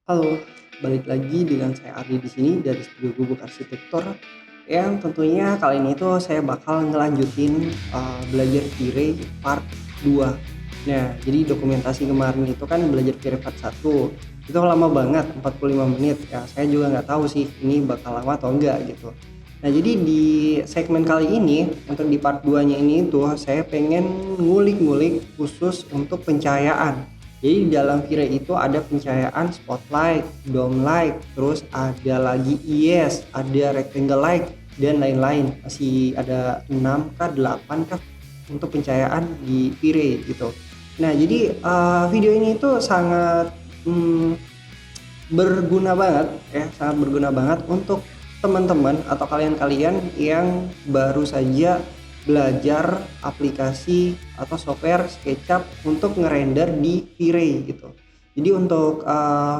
Halo, balik lagi dengan saya Ardi di sini dari Studio Gubuk Arsitektur yang tentunya kali ini tuh saya bakal ngelanjutin belajar V-Ray part 2. Nah, jadi dokumentasi kemarin itu kan belajar V-Ray part 1. Itu lama banget, 45 menit. Ya, saya juga nggak tahu sih ini bakal lama atau enggak gitu. Nah, jadi di segmen kali ini untuk di part 2-nya ini tuh saya pengen ngulik-ngulik khusus untuk pencahayaan. Jadi di dalam V-Ray itu ada pencahayaan spotlight, dome light, terus ada lagi IS, ada rectangle light dan lain-lain. Masih ada 6 kah, 8 kah untuk pencahayaan di V-Ray gitu. Nah, jadi video ini itu sangat berguna banget ya, sangat berguna banget untuk teman-teman atau kalian-kalian yang baru saja belajar aplikasi atau software SketchUp untuk ngerender di V-Ray gitu. Jadi untuk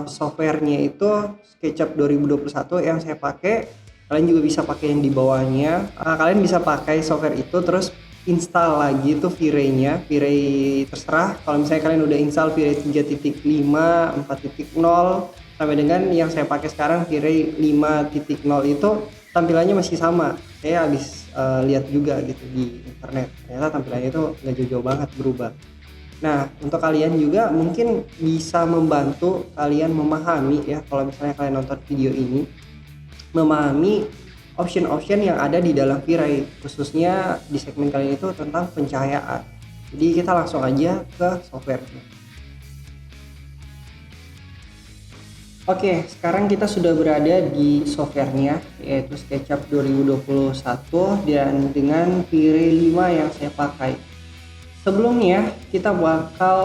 softwarenya itu SketchUp 2021 yang saya pakai, kalian juga bisa pakai yang di bawahnya. Kalian bisa pakai software itu terus install lagi tuh V-Ray-nya, V-Ray terserah. Kalau misalnya kalian udah install V-Ray 3.5, 4.0 sampai dengan yang saya pakai sekarang V-Ray 5.0 itu tampilannya masih sama. Saya habis lihat juga gitu di internet, ternyata tampilannya itu nggak jauh-jauh banget berubah. Nah, untuk kalian juga mungkin bisa membantu kalian memahami ya, kalau misalnya kalian nonton video ini, memahami option-option yang ada di dalam V-Ray, khususnya di segmen kali ini itu tentang pencahayaan. Jadi kita langsung aja ke software-nya. Oke, sekarang kita sudah berada di softwarenya yaitu SketchUp 2021 dan dengan V-Ray 5 yang saya pakai. Sebelumnya kita bakal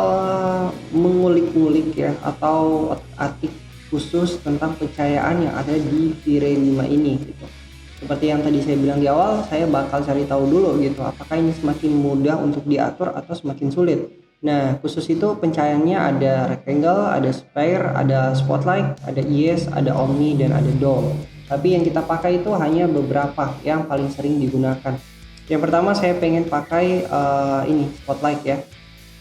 mengulik-ngulik ya atau atik khusus tentang pencahayaan yang ada di V-Ray 5 ini gitu. Seperti yang tadi saya bilang di awal, saya bakal cari tahu dulu gitu apakah ini semakin mudah untuk diatur atau semakin sulit. Nah, khusus itu pencahayaannya ada rectangle, ada sphere, ada spotlight, ada IS, ada omni, dan ada dome. Tapi yang kita pakai itu hanya beberapa yang paling sering digunakan. Yang pertama saya pengen pakai ini spotlight ya.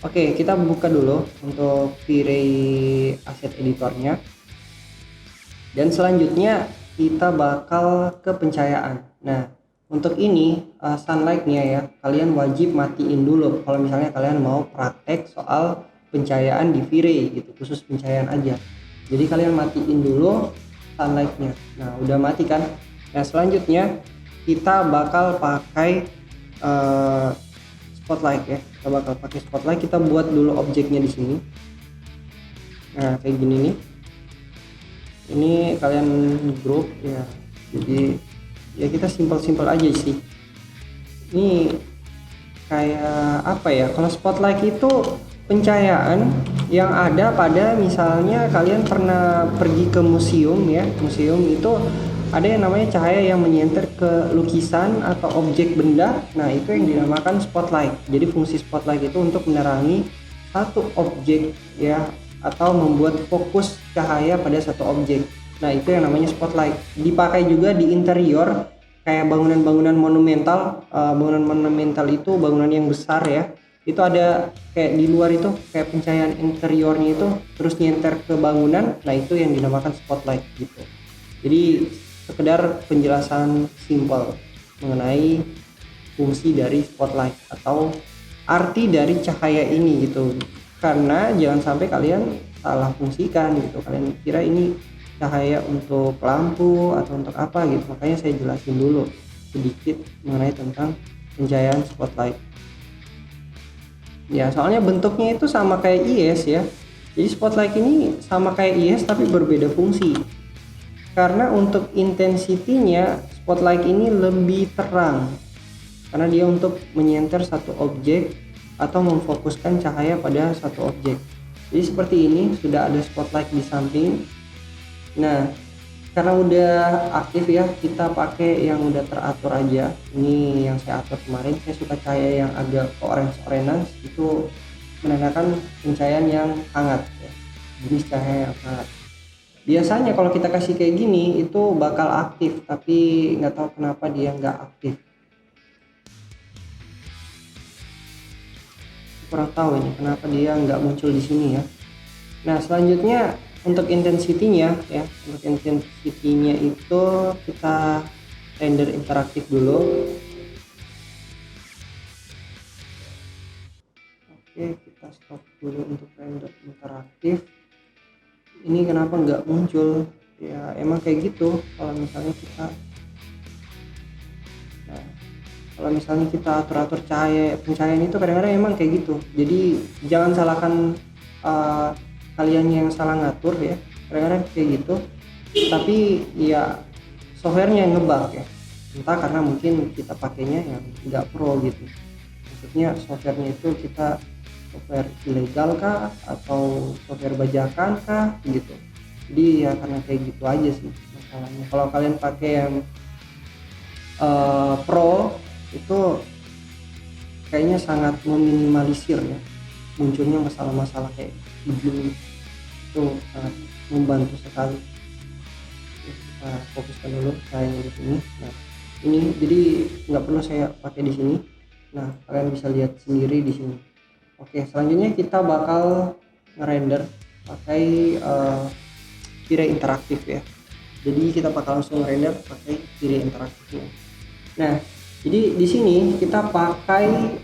Oke, kita buka dulu untuk V-Ray asset editornya. Dan selanjutnya kita bakal ke pencahayaan. Nah, untuk ini sunlight-nya ya, kalian wajib matiin dulu kalau misalnya kalian mau praktek soal pencahayaan di V-Ray gitu, khusus pencahayaan aja. Jadi kalian matiin dulu sunlight-nya. Nah, udah mati kan? Nah, selanjutnya kita bakal pakai spotlight ya. Kita bakal pakai spotlight, kita buat dulu objeknya di sini. Nah, kayak gini nih. Ini kalian grup ya, jadi ya kita simpel-simpel aja sih. Ini kayak apa ya, kalau spotlight itu pencahayaan yang ada pada misalnya kalian pernah pergi ke museum ya, museum itu ada yang namanya cahaya yang menyenter ke lukisan atau objek benda. Nah, itu yang dinamakan spotlight. Jadi fungsi spotlight itu untuk menerangi satu objek ya, atau membuat fokus cahaya pada satu objek. Nah, itu yang namanya spotlight. Dipakai juga di interior kayak bangunan-bangunan monumental. Bangunan monumental itu bangunan yang besar ya. Itu ada kayak di luar itu kayak pencahayaan interiornya itu terus nyenter ke bangunan. Nah, itu yang dinamakan spotlight gitu. Jadi sekedar penjelasan simpel mengenai fungsi dari spotlight atau arti dari cahaya ini gitu. Karena jangan sampai kalian salah fungsikan gitu, kalian kira ini cahaya untuk lampu atau untuk apa gitu. Makanya saya jelasin dulu sedikit mengenai tentang pencahayaan spotlight ya, soalnya bentuknya itu sama kayak IS ya. Jadi spotlight ini sama kayak IS tapi berbeda fungsi, karena untuk intensitinya spotlight ini lebih terang karena dia untuk menyenter satu objek atau memfokuskan cahaya pada satu objek. Jadi seperti ini sudah ada spotlight di samping. Nah, karena udah aktif ya, kita pakai yang udah teratur aja. Ini yang saya atur kemarin. Saya suka cahaya yang agak orange itu menandakan pencahayaan yang hangat ya, jenis cahaya yang hangat. Biasanya kalau kita kasih kayak gini itu bakal aktif, tapi nggak tahu kenapa dia nggak aktif. Kurang tahu ini kenapa dia nggak muncul di sini ya. Nah, selanjutnya untuk intensity-nya ya, untuk intensity-nya itu kita render interaktif dulu. Oke, kita stop dulu untuk render interaktif. Ini kenapa nggak muncul ya, emang kayak gitu kalau misalnya kita atur-atur pencahayaan itu kadang-kadang emang kayak gitu. Jadi jangan salahkan kalian yang salah ngatur ya, kadang-kadang kayak gitu. Tapi ya softwarenya yang ngebug ya, entah karena mungkin kita pakainya yang nggak pro gitu, maksudnya softwarenya itu kita software ilegal kah atau software bajakan kah gitu. Jadi ya karena kayak gitu aja sih masalahnya. Kalau kalian pakai yang pro itu kayaknya sangat meminimalisir ya munculnya masalah-masalah kayak begini, itu sangat membantu sekali. Kita fokuskan dulu cahayanya di sini. Nah ini jadi nggak perlu saya pakai di sini. Nah kalian bisa lihat sendiri di sini. Oke, selanjutnya kita bakal ngerender pakai V-Ray interaktif ya. Jadi kita bakal langsung ngerender pakai V-Ray interaktifnya. Nah jadi di sini kita pakai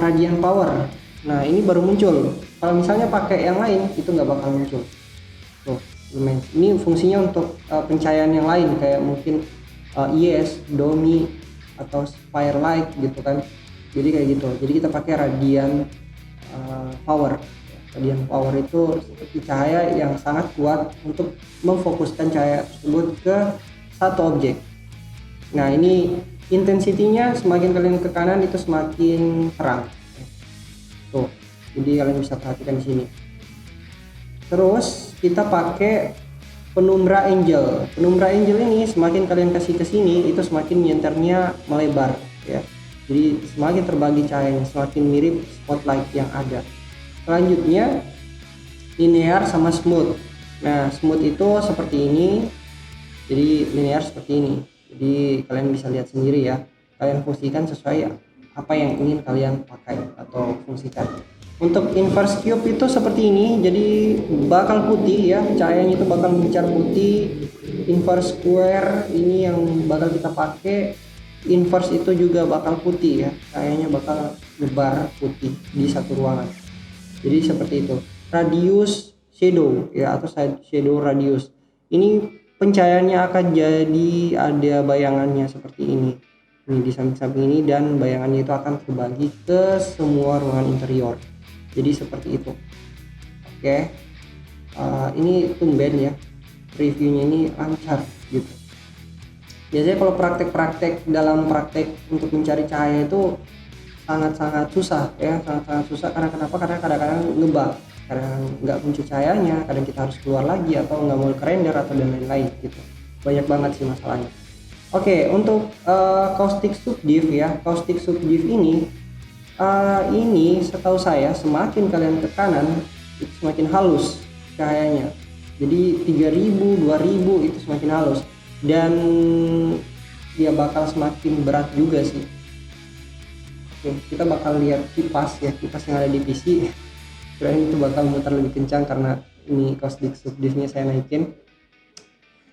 radiant power. Nah ini baru muncul. Kalau misalnya pakai yang lain itu nggak bakal muncul. Tuh, ini fungsinya untuk pencahayaan yang lain kayak mungkin IS, DOMI atau Firelight gitu kan. Jadi kayak gitu. Jadi kita pakai radiant power. Radiant power itu seperti cahaya yang sangat kuat untuk memfokuskan cahaya tersebut ke satu objek. Nah ini intensitinya semakin kalian ke kanan itu semakin terang. Tuh, jadi kalian bisa perhatikan di sini. Terus kita pakai penumbra angel. Penumbra angel ini semakin kalian kasih ke sini itu semakin nyenternya melebar ya. Jadi semakin terbagi cahayanya, semakin mirip spotlight yang ada. Selanjutnya linear sama smooth. Nah smooth itu seperti ini, jadi linear seperti ini. Jadi kalian bisa lihat sendiri ya, kalian fungsikan sesuai apa yang ingin kalian pakai atau fungsikan. Untuk inverse cube itu seperti ini, jadi bakal putih ya, cahayanya itu bakal mencar putih. Inverse square ini yang bakal kita pakai, inverse itu juga bakal putih ya, cahayanya bakal lebar putih di satu ruangan. Jadi seperti itu. Radius shadow ya, atau shadow radius ini pencahayaannya akan jadi ada bayangannya seperti ini di samping-samping ini, dan bayangannya itu akan terbagi ke semua ruangan interior. Jadi seperti itu. Oke, ini tumben ya reviewnya ini lancar gitu. Biasanya kalau praktek dalam praktek untuk mencari cahaya itu sangat-sangat susah ya, sangat-sangat susah. Karena kenapa? Karena kadang-kadang ngebug, kadang nggak muncul cahayanya, kadang kita harus keluar lagi atau nggak mau ke render atau dan lain-lain gitu. Banyak banget sih masalahnya. Oke, untuk caustic subdiv ya, caustic subdiv ini setahu saya semakin kalian ke kanan itu semakin halus cahayanya. Jadi 3000, 2000 itu semakin halus, dan dia bakal semakin berat juga sih. Oke, kita bakal lihat kipas ya, kipas yang ada di PC. Kirain itu bakal muter lebih kencang karena ini caustic subdivnya saya naikin.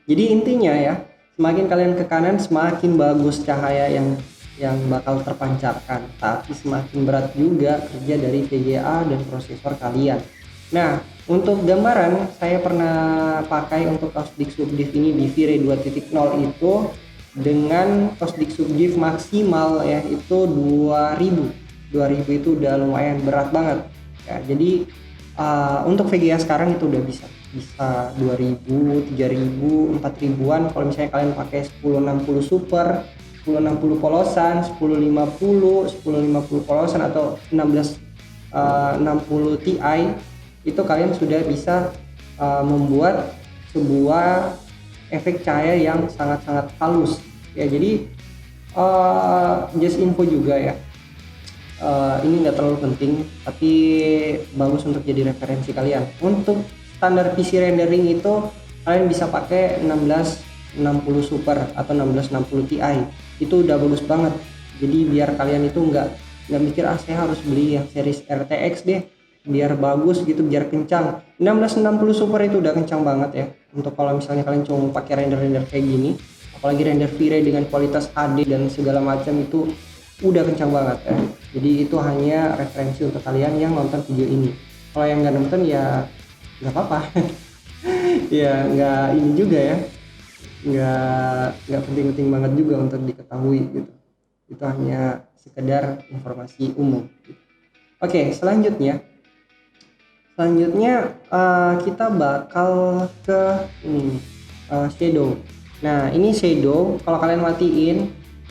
Jadi intinya ya, semakin kalian ke kanan semakin bagus cahaya yang bakal terpancarkan, tapi semakin berat juga kerja dari VGA dan prosesor kalian. Nah untuk gambaran saya pernah pakai untuk caustic subdiv ini di V-Ray 2.0 itu dengan caustic subdiv maksimal ya itu 2000 itu udah lumayan berat banget ya. Jadi untuk VGA sekarang itu udah bisa 2000, 3000, 4000-an kalau misalnya kalian pakai 1060 super, 1060 polosan, 1050 polosan atau 1660 Ti, itu kalian sudah bisa membuat sebuah efek cahaya yang sangat-sangat halus ya. Jadi just info juga ya, ini nggak terlalu penting tapi bagus untuk jadi referensi kalian. Untuk standar PC rendering itu kalian bisa pakai 1660 super atau 1660 Ti, itu udah bagus banget. Jadi biar kalian itu nggak mikir saya harus beli yang series RTX deh biar bagus gitu, biar kencang. 1660 Super itu udah kencang banget ya untuk kalau misalnya kalian cuma pakai render kayak gini, apalagi render V-Ray dengan kualitas HD dan segala macam, itu udah kencang banget ya. Jadi itu hanya referensi untuk kalian yang nonton video ini. Kalau yang nggak nonton ya nggak apa-apa. Ya nggak ini juga ya, nggak penting-penting banget juga untuk diketahui gitu. Itu hanya sekedar informasi umum gitu. Oke, selanjutnya kita bakal ke ini shadow. Nah ini shadow, kalau kalian matiin,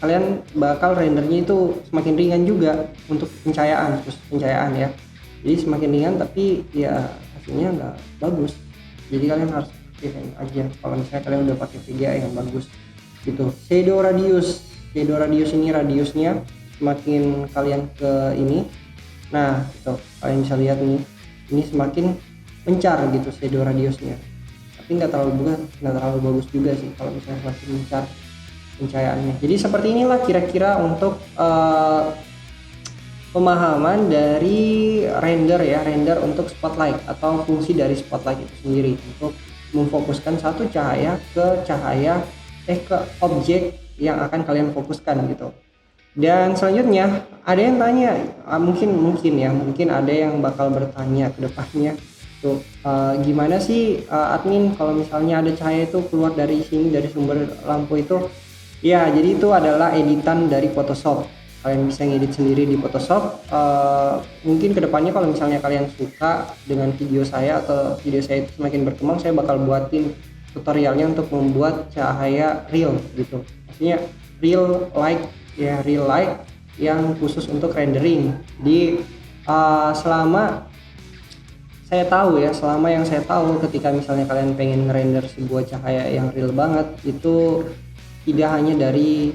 kalian bakal rendernya itu semakin ringan juga untuk pencahayaan, terus pencahayaan ya. Jadi semakin ringan tapi ya hasilnya nggak bagus. Jadi kalian harus pilih aja kalau misalnya kalian udah pakai VGA yang bagus gitu. Shadow radius ini radiusnya semakin kalian ke ini, nah itu kalian bisa lihat nih, ini semakin mencar gitu shadow radiusnya, tapi nggak terlalu bagus juga sih kalau misalnya semakin mencar pencahayaannya. Jadi seperti inilah kira-kira untuk pemahaman dari render untuk spotlight atau fungsi dari spotlight itu sendiri untuk memfokuskan satu cahaya ke objek yang akan kalian fokuskan gitu. Dan selanjutnya ada yang tanya, mungkin ada yang bakal bertanya ke depannya tuh, gimana sih admin kalau misalnya ada cahaya itu keluar dari sini, dari sumber lampu itu. Ya jadi itu adalah editan dari Photoshop, kalian bisa ngedit sendiri di Photoshop. Mungkin kedepannya kalau misalnya kalian suka dengan video saya atau video saya itu semakin berkembang, saya bakal buatin tutorialnya untuk membuat cahaya real gitu, maksudnya real light yang khusus untuk rendering. Di selama yang saya tahu ketika misalnya kalian pengen ngerender sebuah cahaya yang real banget, itu tidak hanya dari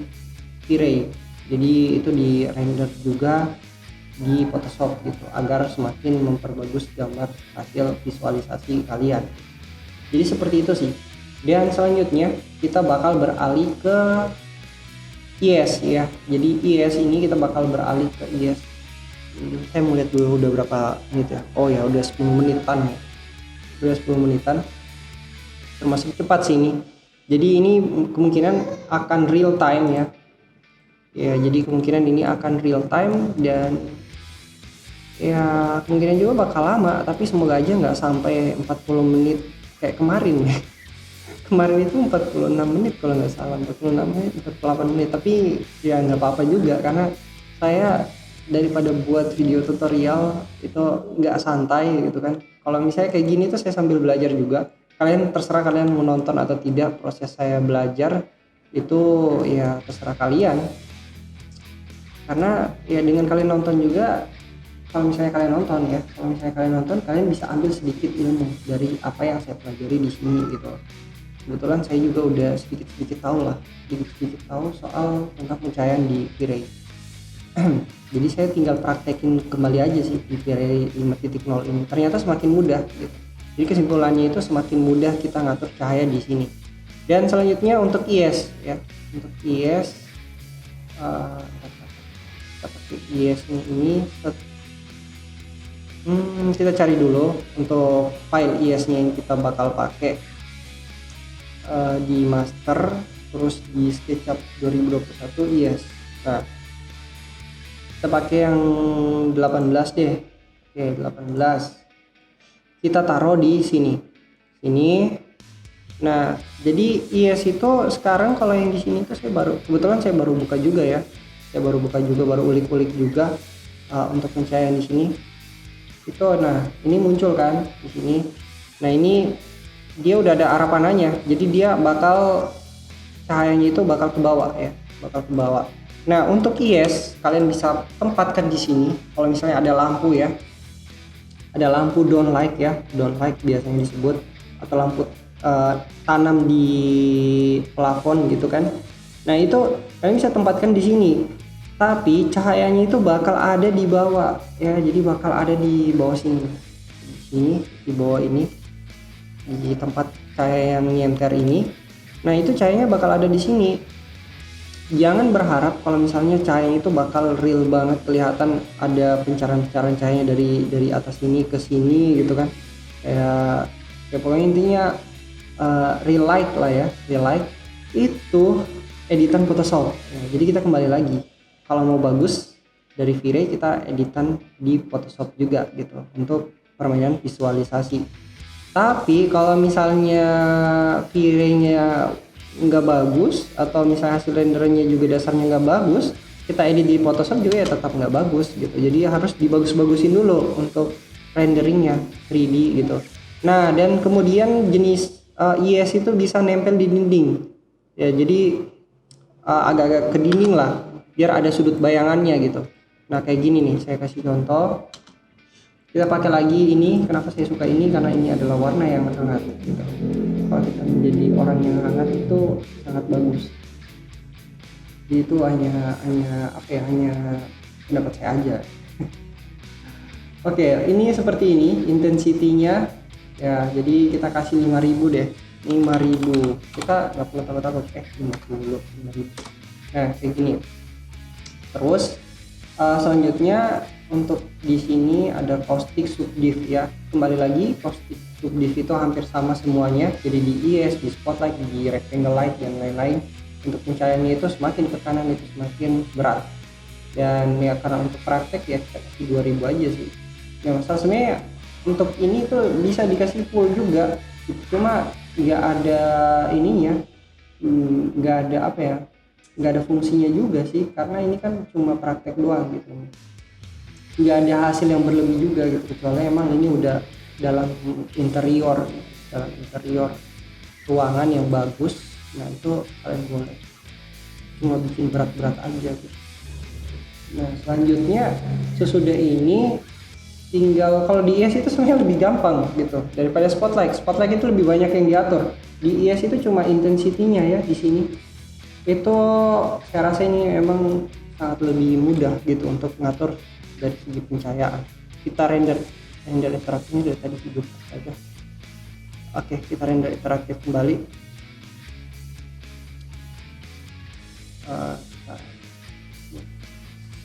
V-Ray, jadi itu di render juga di Photoshop gitu agar semakin memperbagus gambar hasil visualisasi kalian. Jadi seperti itu sih. Dan selanjutnya kita bakal beralih ke IS ya. Jadi IS ini kita bakal beralih ke IS. Saya mau lihat dulu udah berapa menit ya. Oh ya udah 10 menitan ya. Udah 10 menitan. Termasuk cepat sih ini. Jadi ini kemungkinan akan real time ya. Ya jadi kemungkinan ini akan real time, dan ya kemungkinan juga bakal lama, tapi semoga aja nggak sampai 40 menit kayak kemarin ya. Kemarin itu 46 menit kalau nggak salah, 46 menit, 48 menit, tapi ya nggak apa-apa juga karena saya daripada buat video tutorial itu nggak santai gitu kan. Kalau misalnya kayak gini tuh saya sambil belajar juga. Kalian terserah kalian mau nonton atau tidak proses saya belajar, itu ya terserah kalian. Karena ya dengan kalian nonton juga, kalau misalnya kalian nonton kalian bisa ambil sedikit ilmu dari apa yang saya pelajari di sini gitu. Kebetulan saya juga udah sedikit tahu soal tentang pencahayaan di V-Ray. Jadi saya tinggal praktekin kembali aja sih di V-Ray 5.0 ini. Ternyata semakin mudah gitu. Jadi kesimpulannya itu semakin mudah kita ngatur cahaya di sini. Dan selanjutnya untuk IS ya. Untuk IS seperti IS ini kita cari dulu untuk file IS-nya yang kita bakal pakai. Di master, terus di SketchUp 2021 IS. Nah kita pakai yang 18 deh. Oke 18 kita taruh di sini. Nah jadi IS itu sekarang kalau yang di sini tuh kebetulan saya baru buka juga ya. Baru ulik-ulik juga untuk pencahayaan di sini. Itu nah ini muncul kan di sini. Nah ini dia udah ada arah panahnya, jadi dia cahayanya itu bakal ke bawah ya, Nah untuk IS kalian bisa tempatkan di sini. Kalau misalnya ada lampu ya, ada lampu downlight biasanya disebut, atau lampu tanam di plafon gitu kan. Nah itu kalian bisa tempatkan di sini, tapi cahayanya itu bakal ada di bawah ya, jadi bakal ada di bawah sini, di bawah ini, di tempat cahaya yang nyenter ini. Nah itu cahayanya bakal ada di sini. jangan berharap kalau misalnya cahaya itu bakal real banget kelihatan ada pencerahan-pencerahan cahayanya dari atas ini ke sini gitu kan, kayak ya pokoknya intinya real light lah ya, real light itu editan Photoshop. Nah, jadi kita kembali lagi kalau mau bagus dari V-Ray kita editan di Photoshop juga gitu untuk permainan visualisasi. Tapi kalau misalnya V-Ray-nya nggak bagus atau misalnya hasil rendernya juga dasarnya nggak bagus, kita edit di Photoshop juga ya tetap nggak bagus gitu. Jadi harus dibagus-bagusin dulu untuk renderingnya 3D gitu. Nah, dan kemudian jenis IS itu bisa nempel di dinding ya, jadi agak-agak ke dinding lah biar ada sudut bayangannya gitu. Nah kayak gini nih, saya kasih contoh. Kita pakai lagi ini, kenapa saya suka ini, karena ini adalah warna yang hangat gitu. Kalau kita menjadi orang yang hangat itu sangat bagus. Jadi itu hanya apa ya, hanya pendapat saya aja. Oke, ini seperti ini intensitinya ya, jadi kita kasih 5000 deh, 5000, kita nggak perlu takut-takut 50 nah kayak gini. Terus selanjutnya untuk di sini ada caustic subdiv ya, kembali lagi caustic subdiv itu hampir sama semuanya, jadi di IS, di spotlight, di rectangle light dan lain-lain. Untuk pencahayaannya itu semakin ke kanan itu semakin berat, dan ya karena untuk praktek ya kita kasih 2000 aja sih. Nah masalah sebenarnya untuk ini tuh bisa dikasih full juga, cuma nggak ada ininya, nggak ada apa ya, nggak ada fungsinya juga sih, karena ini kan cuma praktek doang gitu, nggak ada hasil yang berlebih juga gitu, kecuali emang ini udah dalam interior ruangan yang bagus. Nah itu kalian boleh cuma bikin berat-berat aja gitu. Nah selanjutnya sesudah ini tinggal, kalau di IS itu sebenarnya lebih gampang gitu daripada spotlight itu lebih banyak yang diatur. Di IS itu cuma intensitinya ya, di sini itu saya rasa ini emang sangat lebih mudah gitu untuk ngatur dari segi pencahayaan. Kita render interaktifnya dari tadi 7 saja. Oke, kita render interaktif kembali.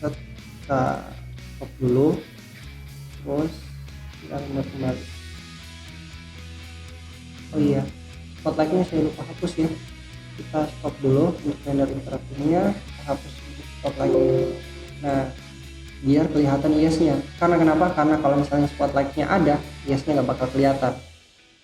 Kita stop dulu, terus kita render kembali. Oh iya, spotlightnya saya lupa hapus ya. Kita stop dulu untuk render interaktifnya, kita hapus spotlightnya. Nah biar kelihatan IS-nya, karena kenapa? Karena kalau misalnya spotlightnya ada, IS-nya nggak bakal kelihatan.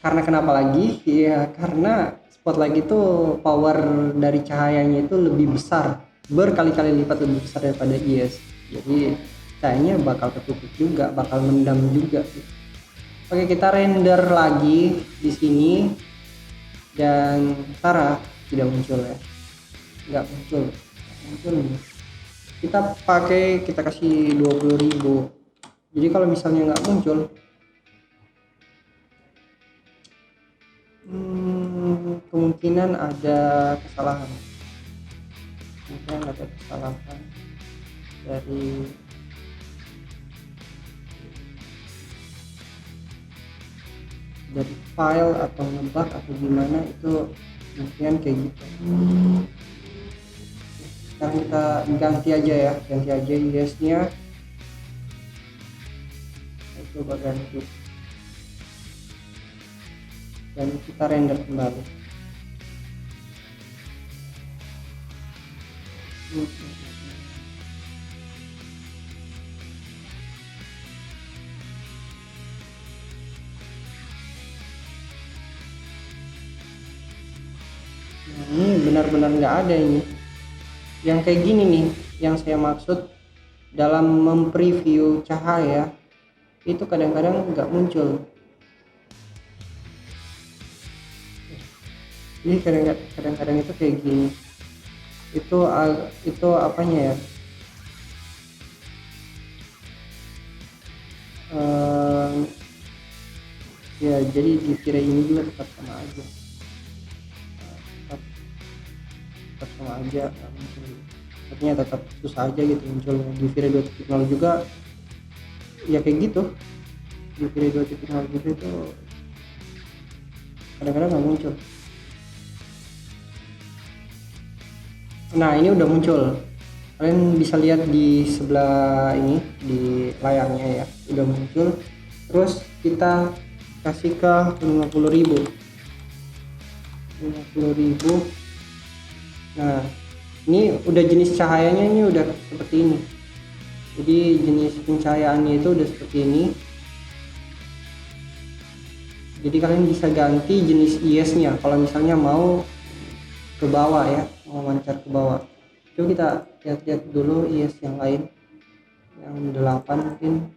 Karena kenapa lagi? Ya karena spotlight itu power dari cahayanya itu lebih besar, berkali-kali lipat lebih besar daripada IS. Jadi cahayanya bakal ketutup juga, bakal mendam juga. Oke, kita render lagi di sini, dan Sarah tidak muncul ya, nggak muncul nih. Kita kasih 20.000. Jadi kalau misalnya nggak muncul, kemungkinan ada kesalahan dari file atau ngebug atau gimana, itu mungkin kayak gitu. Sekarang kita ganti aja IS-nya. Kita coba ganti dan kita render kembali. Nah, ini benar-benar nggak ada ini. Yang kayak gini nih yang saya maksud dalam mempreview cahaya, itu kadang-kadang nggak muncul. Jadi kadang-kadang itu kayak gini, itu apanya ya, ya jadi di V-Ray ini juga tetap sama aja, tetap sama aja nggak muncul. Artinya tetap susah aja gitu muncul. Di V-Ray 2.0 juga ya kayak gitu, di V-Ray 2.0 gitu itu kadang-kadang nggak muncul. Nah ini udah muncul, kalian bisa lihat di sebelah ini di layarnya ya, udah muncul. Terus kita kasih ke 50.000. Nah ini udah jenis cahayanya, ini udah seperti ini. Jadi jenis pencahayaannya itu udah seperti ini. Jadi kalian bisa ganti jenis IS nya kalau misalnya mau ke bawah ya, mau mancar ke bawah. Coba kita lihat-lihat dulu IS yang lain, yang 8 mungkin.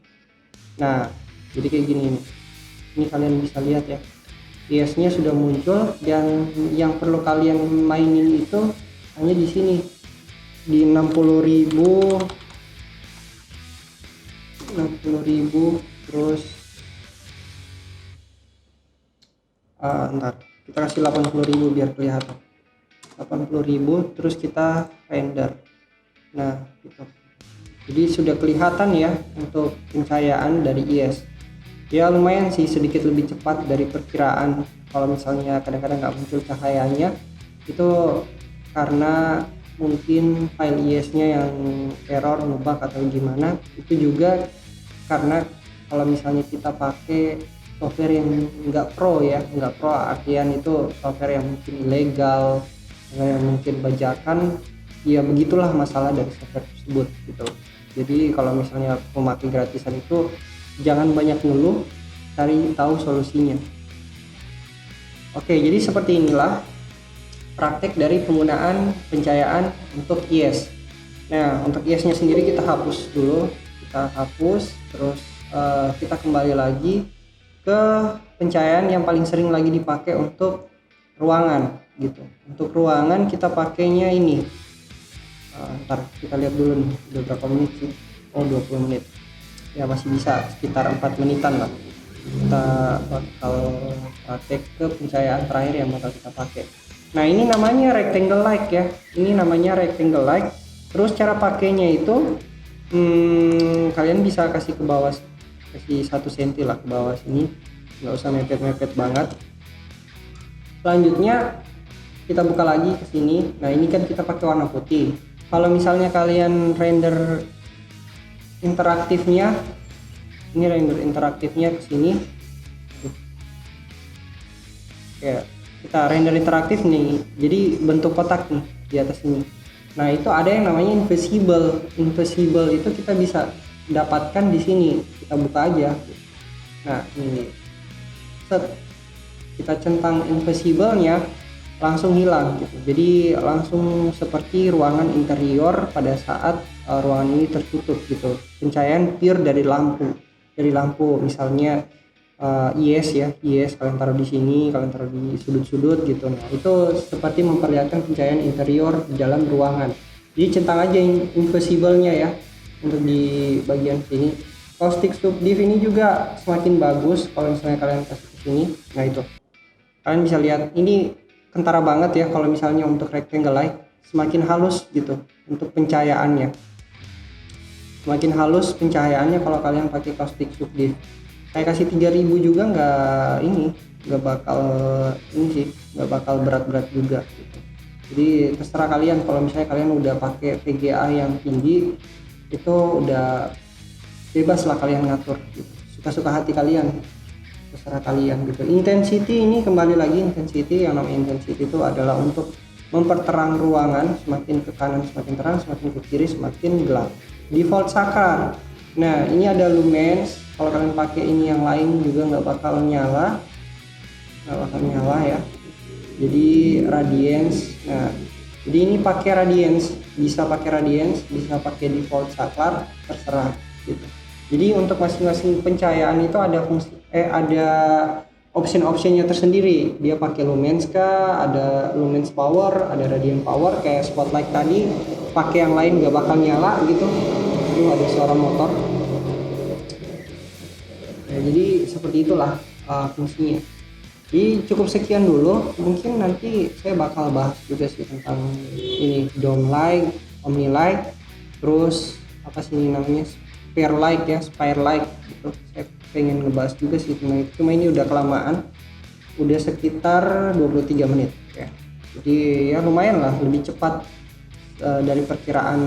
Nah jadi kayak gini nih, ini kalian bisa lihat ya, IS nya sudah muncul. Dan yang perlu kalian mainin itu hanya di sini di 60.000 terus ntar kita kasih 80.000 biar kelihatan. 80.000 terus kita render. Nah gitu, jadi sudah kelihatan ya untuk pencahayaan dari IS ya. Lumayan sih, sedikit lebih cepat dari perkiraan. Kalau misalnya kadang-kadang nggak muncul cahayanya, itu karena mungkin file IS nya yang error, ngebug atau gimana. Itu juga karena kalau misalnya kita pakai software yang nggak pro ya, nggak pro artian itu software yang mungkin ilegal, yang mungkin bajakan ya, begitulah masalah dari software tersebut gitu. Jadi kalau misalnya memakai gratisan itu jangan banyak ngeluh, cari tahu solusinya. Oke, jadi seperti inilah praktek dari penggunaan pencahayaan untuk IS. Nah untuk IS nya sendiri kita hapus dulu, terus kita kembali lagi ke pencahayaan yang paling sering lagi dipakai untuk ruangan gitu. Untuk ruangan kita pakainya ini, ntar kita lihat dulu nih udah berapa menit sih. 20 menit ya, masih bisa sekitar 4 menitan lah. Kita bakal praktek ke pencahayaan terakhir yang bakal kita pakai. Nah ini namanya rectangle light ya, ini namanya rectangle light. Terus cara pakainya itu kalian bisa kasih ke bawah, kasih 1 cm lah ke bawah sini, nggak usah mepet-mepet banget. Selanjutnya kita buka lagi ke sini. Nah ini kan kita pakai warna putih. Kalau misalnya kalian render interaktifnya, ini render interaktifnya ke sini ya, kita render interaktif nih, jadi bentuk kotak nih di atas ini. Nah itu ada yang namanya invisible. Invisible itu kita bisa dapatkan di sini, kita buka aja. Nah ini set, kita centang invisible nya, langsung hilang gitu. Jadi langsung seperti ruangan interior pada saat ruangan ini tertutup gitu. Pencahayaan pure dari lampu misalnya IS ya, IS kalian taruh di sini, kalian taruh di sudut-sudut gitu. Nah itu seperti memperlihatkan pencahayaan interior di dalam ruangan. Jadi centang aja invisible nya ya untuk di bagian sini. Caustic subdiv ini juga semakin bagus kalau misalnya kalian kasih ke sini. Nah itu kalian bisa lihat ini kentara banget ya. Kalau misalnya untuk rectangle light semakin halus gitu untuk pencahayaannya, semakin halus pencahayaannya kalau kalian pakai caustic subdiv. Saya kasih 3000 juga nggak bakal berat-berat juga gitu. Jadi terserah kalian, kalau misalnya kalian udah pakai VGA yang tinggi itu udah bebas lah kalian ngatur gitu. Suka-suka hati kalian, terserah kalian gitu. Intensity ini kembali lagi, intensity yang namanya intensity itu adalah untuk memperterang ruangan, semakin ke kanan semakin terang, semakin ke kiri semakin gelap. Default sakar. Nah ini ada lumens. Kalau kalian pakai ini yang lain juga nggak bakal nyala ya. Jadi radiance. Nah jadi ini pakai radiance, bisa pakai radiance, bisa pakai default saklar, terserah gitu. Jadi untuk masing-masing pencahayaan itu ada ada option-optionnya tersendiri. Dia pakai lumens kah, ada lumens power, ada radiant power. Kayak spotlight tadi pakai yang lain nggak bakal nyala gitu. Itu ada suara motor. Ya, jadi seperti itulah fungsinya. Jadi cukup sekian dulu. Mungkin nanti saya bakal bahas juga sih tentang ini dome light, omni light, terus apa sih ini namanya spire light gitu. Saya pengen ngebahas juga sih tentang itu. Cuma ini udah kelamaan, udah sekitar 23 menit ya. Jadi ya lumayan lah, lebih cepat dari perkiraan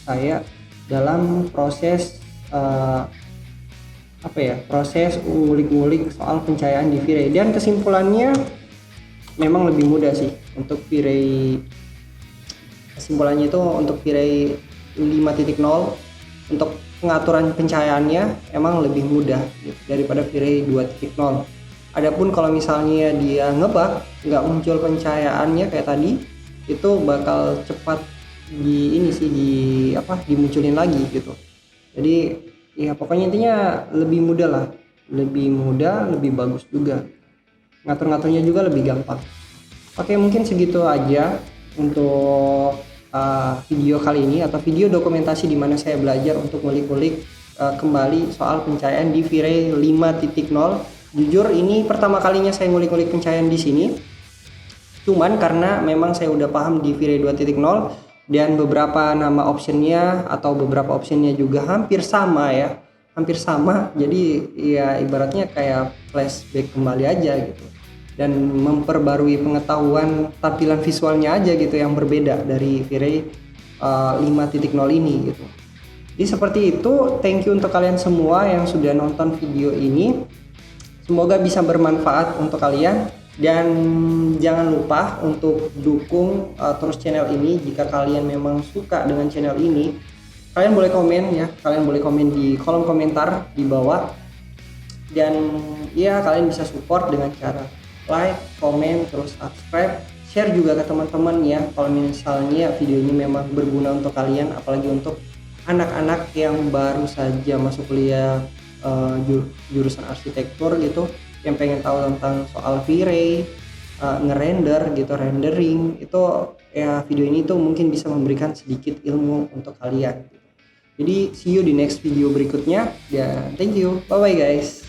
saya dalam proses proses ngulik-ngulik soal pencahayaan di V-Ray, dan kesimpulannya memang lebih mudah sih untuk V-Ray. Kesimpulannya itu untuk V-Ray 5.0 untuk pengaturan pencahayaannya emang lebih mudah gitu, daripada V-Ray 2.0. Adapun kalau misalnya dia ngebug, nggak muncul pencahayaannya kayak tadi, itu bakal cepat dimunculin lagi gitu. Jadi ya pokoknya intinya lebih mudah lah, lebih mudah, lebih bagus juga, ngatur-ngaturnya juga lebih gampang. Oke, mungkin segitu aja untuk video kali ini, atau video dokumentasi di mana saya belajar untuk ngulik-ngulik kembali soal pencahayaan di V-Ray 5.0. Jujur ini pertama kalinya saya ngulik-ngulik pencahayaan di sini. Cuman karena memang saya udah paham di V-Ray 2.0 dan beberapa nama optionnya atau beberapa optionnya juga hampir sama ya. Hampir sama. Jadi ya ibaratnya kayak flashback kembali aja gitu. Dan memperbarui pengetahuan tampilan visualnya aja gitu yang berbeda dari V-Ray 5.0 ini gitu. Jadi seperti itu, thank you untuk kalian semua yang sudah nonton video ini. Semoga bisa bermanfaat untuk kalian, dan jangan lupa untuk dukung terus channel ini. Jika kalian memang suka dengan channel ini, kalian boleh komen ya, kalian boleh komen di kolom komentar di bawah, dan ya kalian bisa support dengan cara like, komen, terus subscribe, share juga ke teman-teman ya kalau misalnya video ini memang berguna untuk kalian, apalagi untuk anak-anak yang baru saja masuk kuliah jurusan arsitektur gitu, yang pengen tahu tentang soal V-Ray, ngerender gitu, rendering itu ya, video ini tuh mungkin bisa memberikan sedikit ilmu untuk kalian. Jadi see you di next video berikutnya, dan thank you, bye bye guys.